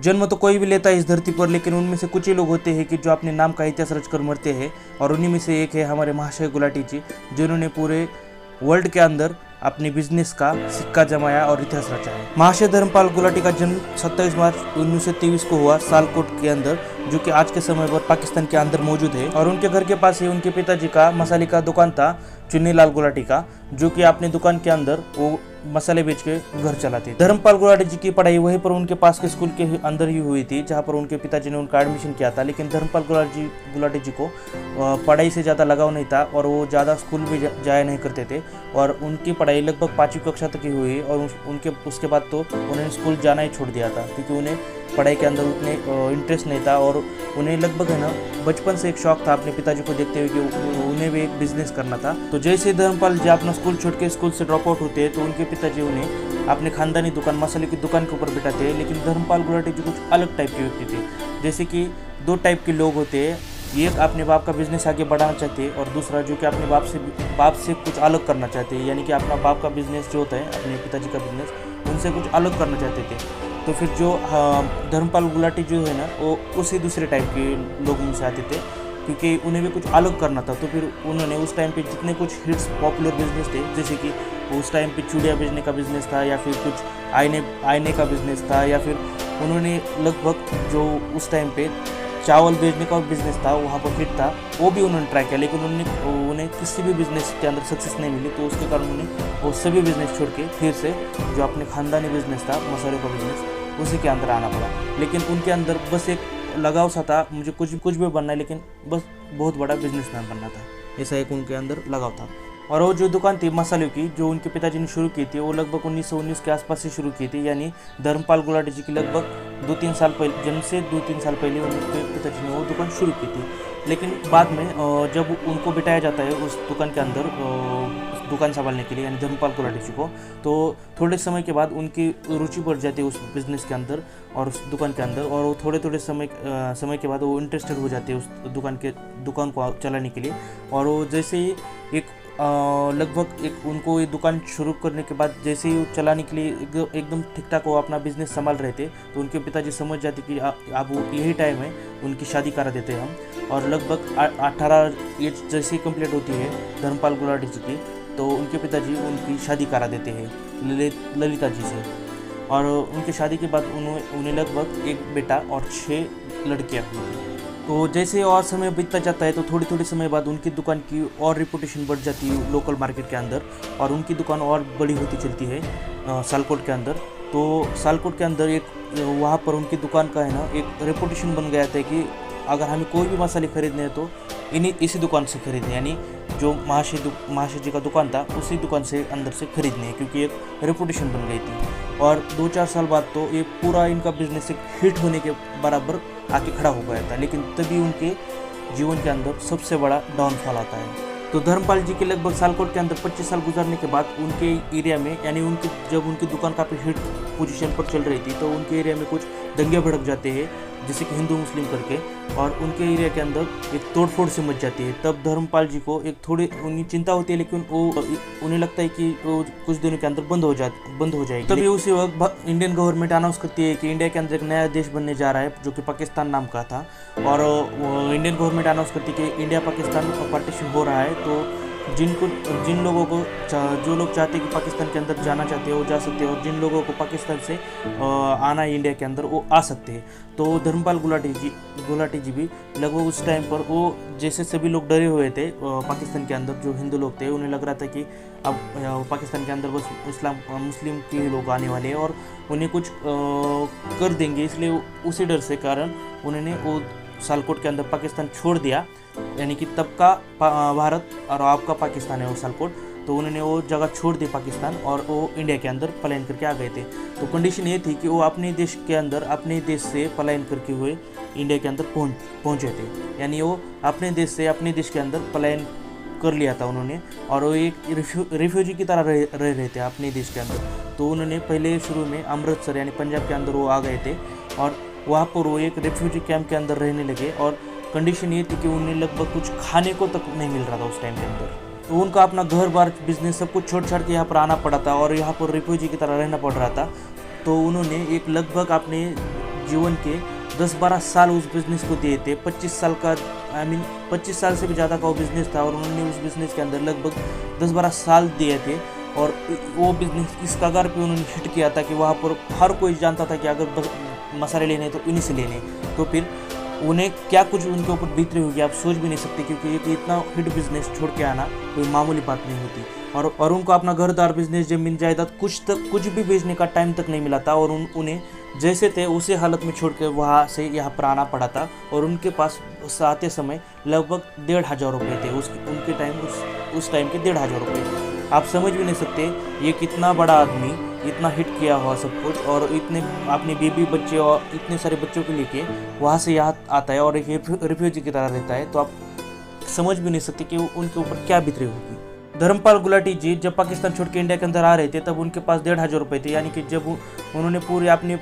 जन्म तो कोई भी लेता है इस धरती पर, लेकिन उनमें से कुछ ही लोग होते हैं कि जो अपने नाम का इतिहास रचकर मरते हैं। और उन्हीं में से एक है हमारे महाशय गुलाटी जी, जिन्होंने पूरे वर्ल्ड के अंदर अपने बिजनेस का सिक्का जमाया और इतिहास रचा है। महाशय धर्मपाल गुलाटी का जन्म 27 मार्च 1923 को हुआ सालकोट के अंदर, जो कि आज के समय पर पाकिस्तान के अंदर मौजूद है। और उनके घर के पास ही उनके पिताजी का मसाले का दुकान था, चुन्नीलाल गुलाटी का, जो कि अपने दुकान के अंदर वो मसाले बेच के घर चलाते। धर्मपाल गुलाटी जी की पढ़ाई वहीं पर उनके पास के स्कूल के अंदर ही हुई थी, जहां पर उनके पिताजी ने उनका एडमिशन किया था। लेकिन धर्मपाल गुलाटी जी को पढ़ाई से ज़्यादा लगाव नहीं था और वो ज़्यादा स्कूल भी जाया नहीं करते थे। और उनकी पढ़ाई लगभग 5वीं कक्षा तक ही हुई और उसके बाद तो उन्होंने स्कूल जाना ही छोड़ दिया था, क्योंकि उन्हें पढ़ाई के अंदर उतने इंटरेस्ट नहीं था। और उन्हें लगभग है ना बचपन से एक शौक था अपने पिताजी को देखते हुए कि उन्हें भी एक बिजनेस करना था। तो जैसे धर्मपाल जी अपना स्कूल छोड़ के स्कूल से ड्रॉप आउट होते हैं, तो उनके पिताजी उन्हें अपने खानदानी दुकान मसाले की दुकान के ऊपर बिठाते हैं। लेकिन धर्मपाल गुलाटी जी कुछ अलग टाइप के व्यक्ति थे। जैसे कि 2 टाइप के लोग होते हैं, एक अपने बाप का बिजनेस आगे बढ़ाना चाहते हैं और दूसरा जो कि अपने बाप से कुछ अलग करना चाहते हैं, यानी कि अपना बाप का बिजनेस जो होता है, अपने पिताजी का बिजनेस, उनसे कुछ अलग करना चाहते थे। तो फिर जो धर्मपाल गुलाटी जो है ना, वो उसी दूसरे टाइप के लोगों में से आते थे, क्योंकि उन्हें भी कुछ अलग करना था। तो फिर उन्होंने उस टाइम पे जितने कुछ हिट्स पॉपुलर बिजनेस थे, जैसे कि उस टाइम पे चूड़ियाँ बेचने का बिजनेस था, या फिर कुछ आईने का बिजनेस था, या फिर उन्होंने लगभग जो उस टाइम पे चावल बेचने का बिजनेस था, वहाँ पर हिट था, वो भी उन्होंने ट्राई किया। लेकिन उन्हें किसी भी बिजनेस के अंदर सक्सेस नहीं मिली। तो उसके कारण उन्हें वो सभी बिजनेस छोड़ के फिर से जो अपने खानदानी बिजनेस था, मसालों का बिजनेस, उसी के अंदर आना पड़ा। लेकिन उनके अंदर बस एक लगाव सा था, मुझे कुछ भी बनना है, लेकिन बस बहुत बड़ा बिजनेसमैन बनना था, ऐसा एक उनके अंदर लगाव था। और वो जो दुकान थी मसालों की, जो उनके पिताजी ने शुरू की थी, वो लगभग 1919 के आसपास से शुरू की थी। यानी धर्मपाल गुलाटी जी की लगभग 2-3 साल पहले, जन्म से 2-3 साल पहले उनके पिताजी ने वो दुकान शुरू की थी। लेकिन बाद में जब उनको बिठाया जाता है उस दुकान के अंदर दुकान संभालने के लिए, यानी धर्मपाल गुलाटी जी को, तो थोड़े समय के बाद उनकी रुचि बढ़ जाती है उस बिज़नेस के अंदर और उस दुकान के अंदर। और वो थोड़े समय के बाद वो इंटरेस्टेड हो जाते हैं उस दुकान को चलाने के लिए। और वो जैसे ही एक लगभग एक उनको ये दुकान शुरू करने के बाद, जैसे ही चलाने के लिए एकदम ठीक ठाक वो अपना बिजनेस संभाल रहे थे, तो उनके पिताजी समझ जाते कि अब यही टाइम है, उनकी शादी करा देते हैं हम। और लगभग 18 एज जैसे ही कंप्लीट होती है धर्मपाल गुलाटी जी की, तो उनके पिताजी उनकी शादी करा देते हैं ललिता जी से। और उनकी शादी के बाद उन्हें लगभग 1 बेटा और 6 लड़कियाँ हुई। तो जैसे और समय बीतता जाता है, तो थोड़ी समय बाद उनकी दुकान की और रिपुटेशन बढ़ जाती है लोकल मार्केट के अंदर, और उनकी दुकान और बड़ी होती चलती है सालकोट के अंदर। तो सालकोट के अंदर एक वहाँ पर उनकी दुकान का है ना एक रेपुटेशन बन गया था कि अगर हमें कोई भी मसाले खरीदने हैं तो इसी दुकान से खरीदने, यानी जो महाशय जी का दुकान था उसी दुकान से अंदर से खरीदने हैं, क्योंकि एक रेपुटेशन बन गई थी। और 2-4 साल बाद तो ये पूरा इनका बिजनेस एक हिट होने के बराबर आके खड़ा हो गया था। लेकिन तभी उनके जीवन के अंदर सबसे बड़ा डाउनफॉल आता है। तो धर्मपाल जी के लगभग सालकोट के अंदर 25 साल गुजरने के बाद उनके एरिया में, यानी जब उनकी दुकान काफ़ी हिट पोजीशन पर चल रही थी, तो उनके एरिया में कुछ दंगे भड़क जाते हैं, जैसे कि हिंदू मुस्लिम करके, और उनके एरिया के अंदर एक तोड़फोड़ से मच जाती है। तब धर्मपाल जी को एक थोड़ी उनकी चिंता होती है, लेकिन उन्हें लगता है कि वो कुछ दिनों के अंदर बंद हो जाएगी। तभी उसी वक्त इंडियन गवर्नमेंट अनाउंस करती है कि इंडिया के अंदर एक नया देश बनने जा रहा है, जो कि पाकिस्तान नाम का था। और इंडियन गवर्नमेंट अनाउंस करती है कि इंडिया पाकिस्तान पार्टीशन हो रहा है। तो जिन लोगों को जो लोग चाहते हैं कि पाकिस्तान के अंदर जाना चाहते हैं वो जा सकते हैं, और जिन लोगों को पाकिस्तान से आना है इंडिया के अंदर वो आ सकते हैं। तो धर्मपाल गुलाटी जी भी लगभग उस टाइम पर, वो जैसे सभी लोग डरे हुए थे पाकिस्तान के अंदर, जो हिंदू लोग थे, उन्हें लग रहा था कि अब पाकिस्तान के अंदर बस मुस्लिम के लोग आने वाले हैं और उन्हें कुछ कर देंगे, इसलिए उसी डर से कारण उन्होंने वो सालकोट के अंदर पाकिस्तान छोड़ दिया। यानी कि तब का भारत और आपका पाकिस्तान है वो सालकोट। तो उन्होंने वो जगह छोड़ दी पाकिस्तान, और वो इंडिया के अंदर पलायन करके आ गए थे। तो कंडीशन ये थी कि वो अपने देश से पलायन करके हुए इंडिया के अंदर पहुँचे थे। यानी वो अपने देश के अंदर पलायन कर लिया था उन्होंने, और वो एक रिफ्यूजी की तरह रह रहे थे अपने देश के अंदर। तो उन्होंने पहले शुरू में अमृतसर यानी पंजाब के अंदर वो आ गए थे, और वहाँ पर वो एक रिफ्यूजी कैंप के अंदर रहने लगे। और कंडीशन ये थी कि उन्हें लगभग कुछ खाने को तक नहीं मिल रहा था उस टाइम के अंदर। तो उनका अपना घर बार बिजनेस सब कुछ छोड़ छाड़ के यहाँ पर आना पड़ा था, और यहाँ पर रिफ्यूजी की तरह रहना पड़ रहा था। तो उन्होंने एक लगभग अपने जीवन के 10-12 साल उस बिज़नेस को दिए थे। 25 साल का 25 साल से भी ज़्यादा का वो बिज़नेस था और उन्होंने उस बिज़नेस के अंदर लगभग 10-12 साल दिए थे और वो बिज़नेस इस कगार पे उन्होंने हिट किया था कि वहाँ पर हर कोई जानता था कि अगर मसाले लेने तो इन्हीं से लेने। तो फिर उन्हें क्या कुछ उनके ऊपर बीत रही होगी आप सोच भी नहीं सकते, क्योंकि एक इतना हिट बिज़नेस छोड़ के आना कोई मामूली बात नहीं होती। और उनको अपना घरदार बिज़नेस जमीन जायदाद कुछ भी बेचने का टाइम तक नहीं मिला था और उन्हें जैसे थे उसी हालत में छोड़ के वहाँ से यहाँ पर आना पड़ा था। और उनके पास आते समय लगभग 1,500 रुपये थे उनके टाइम उस टाइम के 1,500 रुपये। आप समझ भी नहीं सकते ये कितना बड़ा आदमी इतना हिट किया हुआ सब कुछ और इतने अपने बीबी बच्चे और इतने सारे बच्चों को लेके वहाँ से यहाँ आता है और एक रिफ्यूजी की तरह रहता है। तो आप समझ भी नहीं सकते कि उनके ऊपर क्या बीत रही होगी। धर्मपाल गुलाटी जी जब पाकिस्तान छोड़ के इंडिया के अंदर आ रहे थे तब उनके पास 1,500 रुपये थे, यानी कि जब उन्होंने पूरी अपनी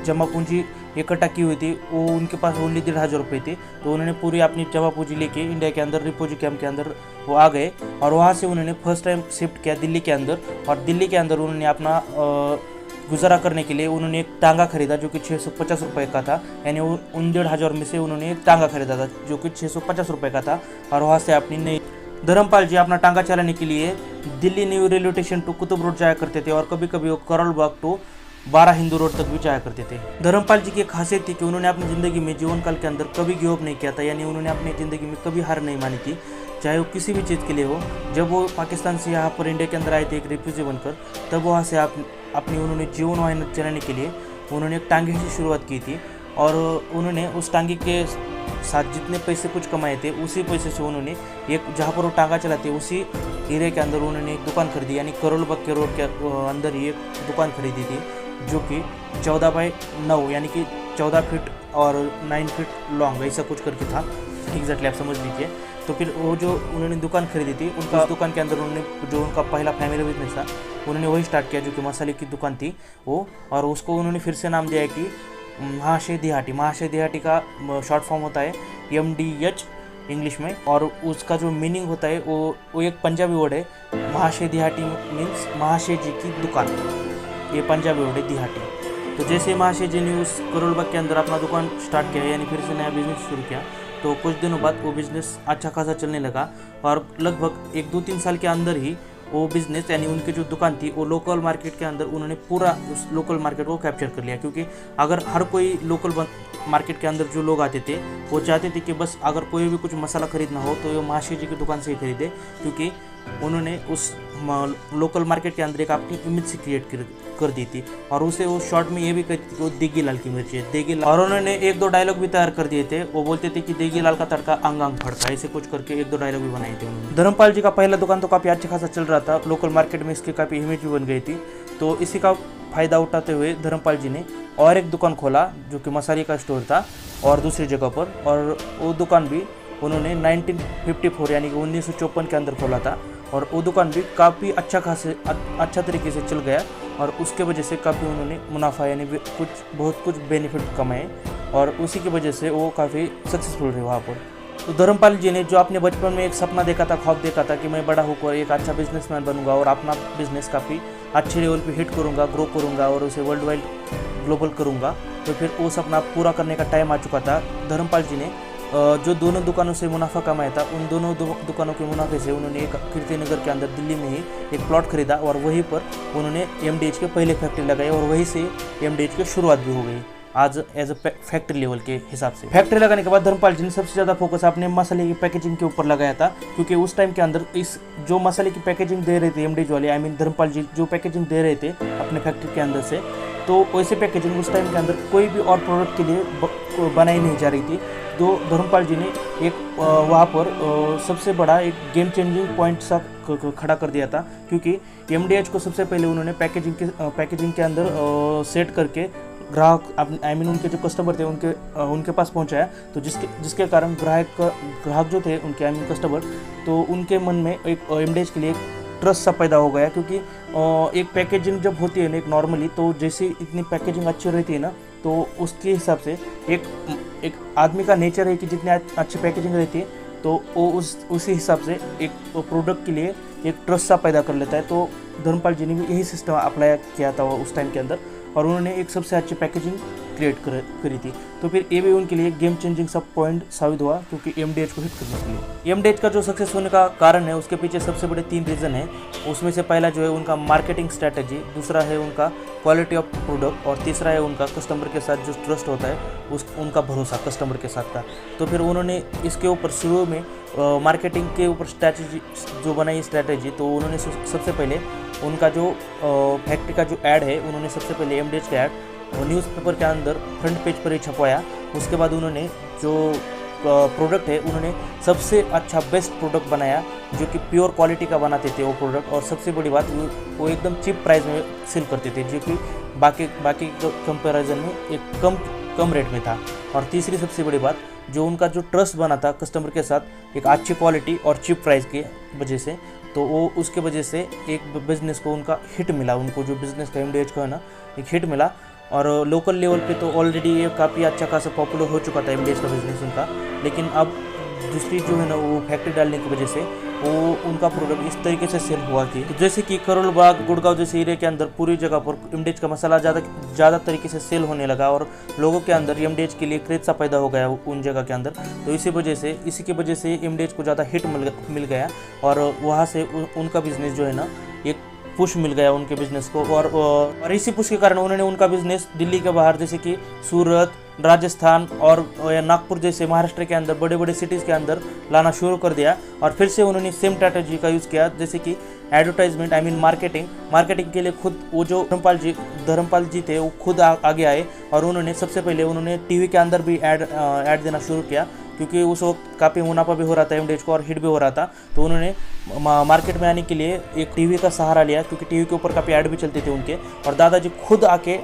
जमा पूंजी इकट्ठा की हुई थी वो उनके पास ओनली 1,500 रुपये थे। तो उन्होंने पूरी अपनी जमा पूंजी लेके इंडिया के अंदर रिफ्यूजी कैंप के अंदर वो आ गए और वहाँ से उन्होंने फर्स्ट टाइम शिफ्ट किया दिल्ली के अंदर। और दिल्ली के अंदर उन्होंने अपना गुजारा करने के लिए उन्होंने एक टांगा खरीदा जो कि 650 रुपये का था, यानी उन 1,500 में से उन्होंने एक टांगा खरीदा था जो कि 650 रुपये का था। और वहाँ से अपनी नई धर्मपाल जी अपना टांगा चलाने के लिए Delhi new railway station to Qutub road जाया करते थे और कभी कभी वो करोल बाग टू 12 हिंदू रोड तक भी जाया करते थे। धर्मपाल जी की खासियत थी कि उन्होंने अपनी ज़िंदगी में जीवन काल के अंदर कभी गिव अप नहीं किया था, यानी उन्होंने अपनी ज़िंदगी में कभी हार नहीं मानी थी, चाहे वो किसी भी चीज़ के लिए हो। जब वो पाकिस्तान से यहाँ पर इंडिया के अंदर आए थे एक रिफ्यूजी बनकर, तब वहाँ से अपनी उन्होंने जीवन वाहन चलाने के लिए उन्होंने एक टांगे से शुरुआत की थी और उन्होंने उस टांगे के साथ जितने पैसे कुछ कमाए थे उसी पैसे से उन्होंने एक जहाँ पर वो टांगा चलाते उसी एरिया के अंदर उन्होंने एक दुकान खरीदी, यानी करोल बाग के रोड के अंदर ही एक दुकान खरीदी थी जो कि 14x9 यानी कि 14 फीट और 9 फीट लॉन्ग ऐसा कुछ करके था, एग्जैक्टली आप समझ लीजिए। तो फिर वो जो उन्होंने दुकान खरीदी थी उनका दुकान के अंदर उन्होंने जो उनका पहला फैमिली बिजनेस था उन्होंने वही स्टार्ट किया जो कि मसाले की दुकान थी वो, और उसको उन्होंने फिर से नाम दिया कि महाशय दिहाटी। महाशय दिहाटी का शॉर्ट फॉर्म होता है MDH इंग्लिश में, और उसका जो मीनिंग होता है वो एक पंजाबी वर्ड है। महाशय दिहाटी मीन्स महाशय जी की दुकान, ये पंजाबी वर्ड है दिहाटी। तो जैसे महाशय जी ने उस करोल बाग के अंदर अपना दुकान स्टार्ट किया, यानी फिर से नया बिजनेस शुरू किया, तो कुछ दिनों बाद वो बिज़नेस अच्छा खासा चलने लगा और लगभग 1-2-3 साल के अंदर ही वो बिज़नेस यानी उनकी जो दुकान थी वो लोकल मार्केट के अंदर उन्होंने पूरा उस लोकल मार्केट को कैप्चर कर लिया। क्योंकि अगर हर कोई लोकल मार्केट के अंदर जो लोग आते थे वो चाहते थे कि बस अगर कोई भी कुछ मसाला खरीदना हो तो वो महाशय जी की दुकान से ही खरीदे, क्योंकि उन्होंने उस लोकल मार्केट के अंदर एक अपनी इमेज से क्रिएट कर दी थी। और उसे वो शॉर्ट में ये भी कहती थी कि वो देगी लाल की मिर्ची है, देगी लाल। और उन्होंने 1-2 डायलॉग भी तैयार कर दिए थे, वो बोलते थे कि देगी लाल का तड़का अंग अंग फड़का, ऐसे कुछ करके 1-2 डायलॉग भी बनाए थे उन्होंने। धर्मपाल जी का पहला दुकान तो काफ़ी अच्छा खासा चल रहा था, लोकल मार्केट में इसकी काफ़ी इमेज भी बन गई थी। तो इसी का फ़ायदा उठाते हुए धर्मपाल जी ने और एक दुकान खोला जो कि मसाले का स्टोर था और दूसरी जगह पर, और वो दुकान भी उन्होंने 1954 यानी कि 1954 के अंदर खोला था। और वो दुकान भी काफ़ी अच्छा तरीके से चल गया और उसके वजह से काफ़ी उन्होंने मुनाफा यानी बहुत कुछ बेनिफिट कमाए और उसी की वजह से वो काफ़ी सक्सेसफुल रहे वहाँ पर। तो धर्मपाल जी ने जो अपने बचपन में एक सपना देखा था, ख्वाब देखा था कि मैं बड़ा होकर एक अच्छा बिजनेसमैन बनूंगा और अपना बिजनेस काफ़ी अच्छे लेवल पे हिट करूंगा, ग्रो करूंगा और उसे वर्ल्ड वाइड ग्लोबल करूंगा, तो फिर वो सपना पूरा करने का टाइम आ चुका था। धर्मपाल जी ने जो दोनों दुकानों से मुनाफा कमाया था उन दोनों दुकानों के मुनाफे से उन्होंने एक कीर्तिनगर के अंदर दिल्ली में ही एक प्लॉट खरीदा और वहीं पर उन्होंने MDH के पहले फैक्ट्री लगाई और वहीं से MDH की शुरुआत भी हो गई आज एज अ फैक्ट्री लेवल के हिसाब से। फैक्ट्री लगाने के बाद धर्मपाल जी ने सबसे ज़्यादा फोकस अपने मसाले की पैकेजिंग के ऊपर लगाया था, क्योंकि उस टाइम के अंदर इस जो मसाले की पैकेजिंग दे रहे थे MDH वाले, धर्मपाल जी जो पैकेजिंग दे रहे थे अपने फैक्ट्री के अंदर से, तो वैसे पैकेजिंग उस टाइम के अंदर कोई भी और प्रोडक्ट के लिए बनाई नहीं जा रही थी। तो धर्मपाल जी ने एक वहाँ पर सबसे बड़ा एक गेम चेंजिंग पॉइंट सा खड़ा कर दिया था, क्योंकि MDH को सबसे पहले उन्होंने पैकेजिंग के अंदर सेट करके ग्राहक उनके जो कस्टमर थे उनके पास पहुंचाया, तो जिसके कारण ग्राहक जो थे उनके कस्टमर, तो उनके मन में एक MDH के लिए ट्रस्ट सा पैदा हो गया। क्योंकि एक पैकेजिंग जब होती है ना एक नॉर्मली, तो जैसे इतनी पैकेजिंग अच्छी रहती है ना, तो उसके हिसाब से एक आदमी का नेचर है कि जितनी अच्छी पैकेजिंग रहती है तो वो उसी हिसाब से एक प्रोडक्ट के लिए एक ट्रस्ट सा पैदा कर लेता है। तो धर्मपाल जी ने भी यही सिस्टम अप्लाई किया था उस टाइम के अंदर और उन्होंने एक सबसे अच्छी पैकेजिंग क्रिएट करी थी। तो फिर ये भी उनके लिए गेम चेंजिंग सब पॉइंट साबित हुआ, क्योंकि एमडीएच को हिट करने के लिए। एमडीएच का जो सक्सेस होने का कारण है, उसके पीछे सबसे बड़े 3 रीज़न है। उसमें से पहला जो है उनका मार्केटिंग स्ट्रैटेजी, दूसरा है उनका क्वालिटी ऑफ प्रोडक्ट, और तीसरा है उनका कस्टमर के साथ जो ट्रस्ट होता है उनका भरोसा कस्टमर के साथ का। तो फिर उन्होंने इसके ऊपर शुरू में मार्केटिंग के ऊपर स्ट्रैटेजी जो बनाई स्ट्रैटेजी, तो उन्होंने सबसे पहले उनका जो फैक्ट्री का जो ऐड है, उन्होंने सबसे पहले एमडीएच का ऐड न्यूज़पेपर के अंदर फ्रंट पेज पर ही छपवाया। उसके बाद उन्होंने जो प्रोडक्ट है, उन्होंने सबसे अच्छा बेस्ट प्रोडक्ट बनाया जो कि प्योर क्वालिटी का बनाते थे वो प्रोडक्ट, और सबसे बड़ी बात वो एकदम चीप प्राइस में सेल करते थे, जो कि बाकी कंपैरिजन में एक कम रेट में था। और तीसरी सबसे बड़ी बात, जो उनका जो ट्रस्ट बना था कस्टमर के साथ एक अच्छी क्वालिटी और चीप प्राइस की वजह से, तो वो उसके वजह से एक बिज़नेस को उनका हिट मिला। उनको जो बिज़नेस का एमडीएच का है ना, एक हिट मिला। और लोकल लेवल पे तो ऑलरेडी ये काफ़ी अच्छा खासा पॉपुलर हो चुका था एमडीएच का बिज़नेस उनका, लेकिन अब दूसरी जो है ना वो फैक्ट्री डालने की वजह से वो उनका प्रोडक्ट इस तरीके से सेल हुआ कि तो जैसे कि करोल बाग, गुड़गांव जैसे एरिया के अंदर पूरी जगह पर एमडीएच का मसाला ज़्यादा तरीके से सेल होने लगा, और लोगों के अंदर एमडीएच के लिए क्रेज सा पैदा हो गया उन जगह के अंदर। तो इसी की वजह से एमडीएच को ज़्यादा हिट मिल गया, और वहाँ से उनका बिज़नेस जो है ना एक पुश मिल गया उनके बिज़नेस को। और इसी पुश के कारण उन्होंने उनका बिज़नेस दिल्ली के बाहर, जैसे कि सूरत, राजस्थान और नागपुर जैसे महाराष्ट्र के अंदर बड़े बड़े सिटीज़ के अंदर लाना शुरू कर दिया। और फिर से उन्होंने सेम स्ट्रैटेजी का यूज़ किया, जैसे कि एडवर्टाइजमेंट, मार्केटिंग के लिए खुद वो जो धर्मपाल जी थे वो खुद आगे आए, और उन्होंने सबसे पहले उन्होंने टीवी के अंदर भी ऐड देना शुरू किया, क्योंकि उस वक्त काफ़ी मुनाफा भी हो रहा था एमडीएच को और हिट भी हो रहा था। तो उन्होंने मार्केट में आने के लिए एक टीवी का सहारा लिया, क्योंकि टीवी के ऊपर काफ़ी ऐड भी चलते थे उनके, और दादाजी खुद आगे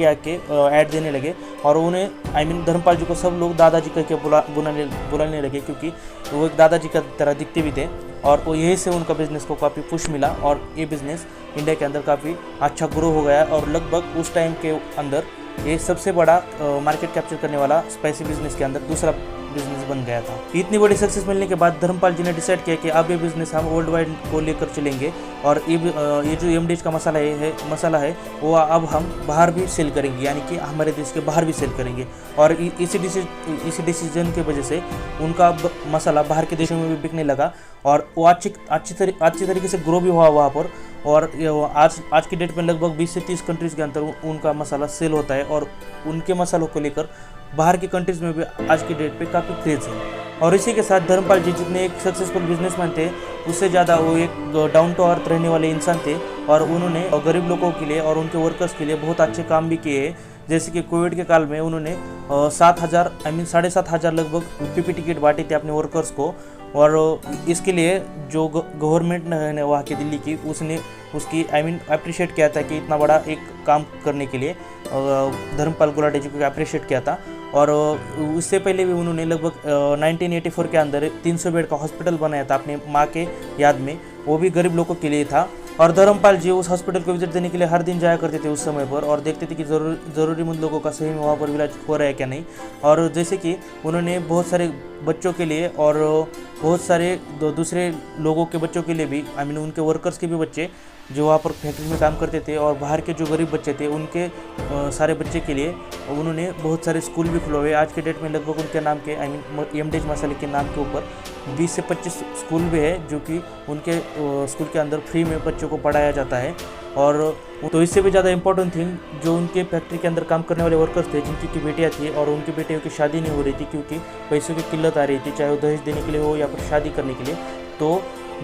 आके ऐड देने लगे। और उन्हें धर्मपाल जी को सब लोग दादाजी कह के बुलाने लगे, क्योंकि वो एक दादाजी का तरह दिखते भी थे। और वो यही से उनका बिज़नेस को काफ़ी पुश मिला, और ये बिज़नेस इंडिया के अंदर काफ़ी अच्छा ग्रो हो गया, और लगभग उस टाइम के अंदर ये सबसे बड़ा मार्केट कैप्चर करने वाला स्पाइसी बिज़नेस के अंदर दूसरा बिजनेस बन गया था। इतनी बड़ी सक्सेस मिलने के बाद धर्मपाल जी ने डिसाइड किया कि अब ये बिज़नेस हम वर्ल्ड वाइड को लेकर चलेंगे, और ये जो एमडीएच का मसाला है वो अब हम बाहर भी सेल करेंगे, यानी कि हमारे देश के बाहर भी सेल करेंगे। और इसी डिसीजन की वजह से उनका मसाला बाहर के देशों में भी बिकने लगा, और वो अच्छी तरीके से ग्रो भी हुआ वहाँ पर। और आज की डेट में लगभग 20 से 30 कंट्रीज़ के अंदर उनका मसाला सेल होता है, और उनके मसालों को लेकर बाहर की कंट्रीज़ में भी आज की डेट पे काफ़ी क्रेज़ है। और इसी के साथ धर्मपाल जी जितने एक सक्सेसफुल बिजनेसमैन थे, उससे ज़्यादा वो एक डाउन टू अर्थ रहने वाले इंसान थे, और उन्होंने गरीब लोगों के लिए और उनके वर्कर्स के लिए बहुत अच्छे काम भी किए। जैसे कि कोविड के काल में उन्होंने 7,500 लगभग पीपीटी किट बांटे थे अपने वर्कर्स को, और इसके लिए जो गवर्नमेंट है वहाँ की दिल्ली की, उसने उसकी अप्रिशिएट किया था कि इतना बड़ा एक काम करने के लिए धर्मपाल गुलाटी जी को अप्रिशिएट किया था। और उससे पहले भी उन्होंने लगभग 1984 के अंदर 300 बेड का हॉस्पिटल बनाया था अपने माँ के याद में, वो भी गरीब लोगों के लिए था। और धर्मपाल जी उस हॉस्पिटल को विजिट देने के लिए हर दिन जाया करते थे उस समय पर, और देखते थे कि ज़रूरीमंद लोगों का सही में वहाँ पर इलाज हो रहा है क्या नहीं। और जैसे कि उन्होंने बहुत सारे बच्चों के लिए और बहुत सारे दूसरे लोगों के बच्चों के लिए भी, उनके वर्कर्स के भी बच्चे जो वहाँ पर फैक्ट्री में काम करते थे, और बाहर के जो गरीब बच्चे थे उनके सारे बच्चे के लिए उन्होंने बहुत सारे स्कूल भी खुलवाए। आज के डेट में लगभग उनके नाम के एमडीएच मसाले के नाम के ऊपर 20 से 25 स्कूल भी है, जो कि उनके स्कूल के अंदर फ्री में बच्चों को पढ़ाया जाता है। और तो इससे भी ज़्यादा इंपॉर्टेंट थिंग, जो उनके फैक्ट्री के अंदर काम करने वाले वर्कर्स थे जिनकी बेटियाँ थी, और उनकी बेटियों की शादी नहीं हो रही थी क्योंकि पैसों की किल्लत आ रही थी, चाहे वो दहेज देने के लिए हो या फिर शादी करने के लिए। तो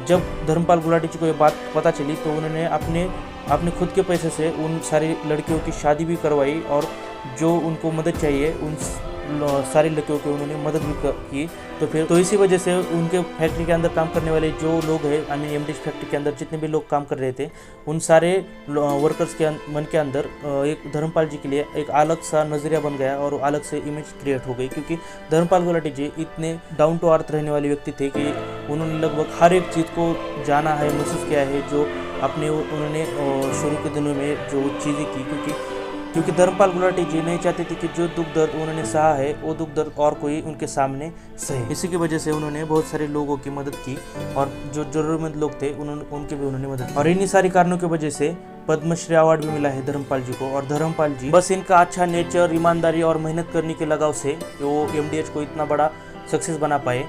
जब धर्मपाल गुलाटी जी को ये बात पता चली, तो उन्होंने अपने खुद के पैसे से उन सारी लड़कियों की शादी भी करवाई, और जो उनको मदद चाहिए उन सारी लड़कियों की उन्होंने मदद भी की। तो इसी वजह से उनके फैक्ट्री के अंदर काम करने वाले जो लोग हैं, एमडीएच फैक्ट्री के अंदर जितने भी लोग काम कर रहे थे, उन सारे वर्कर्स के मन के अंदर एक धर्मपाल जी के लिए एक अलग सा नज़रिया बन गया, और अलग से इमेज क्रिएट हो गई। क्योंकि धर्मपाल गुलाटी जी इतने डाउन टू अर्थ रहने वाले व्यक्ति थे कि उन्होंने लगभग हर एक चीज़ को जाना है, महसूस किया है, जो उन्होंने शुरू के दिनों में जो चीज़ें की। क्योंकि धर्मपाल गुलाटी जी नहीं चाहते थे कि जो दुख दर्द उन्होंने सहा है वो दुख दर्द और कोई उनके सामने सहे। इसी की वजह से उन्होंने बहुत सारे लोगों की मदद की, और जो ज़रूरतमंद लोग थे उनकी भी उन्होंने मदद की। और इन्हीं सारी कारणों की वजह से पद्मश्री अवार्ड भी मिला है धर्मपाल जी को। और धर्मपाल जी बस इनका अच्छा नेचर, ईमानदारी और मेहनत करने के लगाव से वो MDH को इतना बड़ा सक्सेस बना पाए।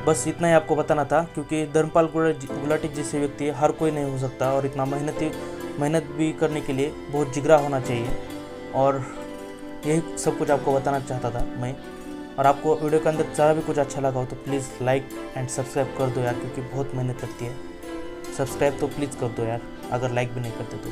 बस इतना ही आपको बताना था, क्योंकि धर्मपाल गुलाटी जैसे व्यक्ति हर कोई नहीं हो सकता और इतना मेहनत भी करने के लिए बहुत जिगरा होना चाहिए। और यही सब कुछ आपको बताना चाहता था मैं। और आपको वीडियो के अंदर ज़रा भी कुछ अच्छा लगा हो तो प्लीज़ लाइक एंड सब्सक्राइब कर दो यार, क्योंकि बहुत मेहनत लगती है। सब्सक्राइब तो प्लीज़ कर दो यार, अगर लाइक भी नहीं करते तो।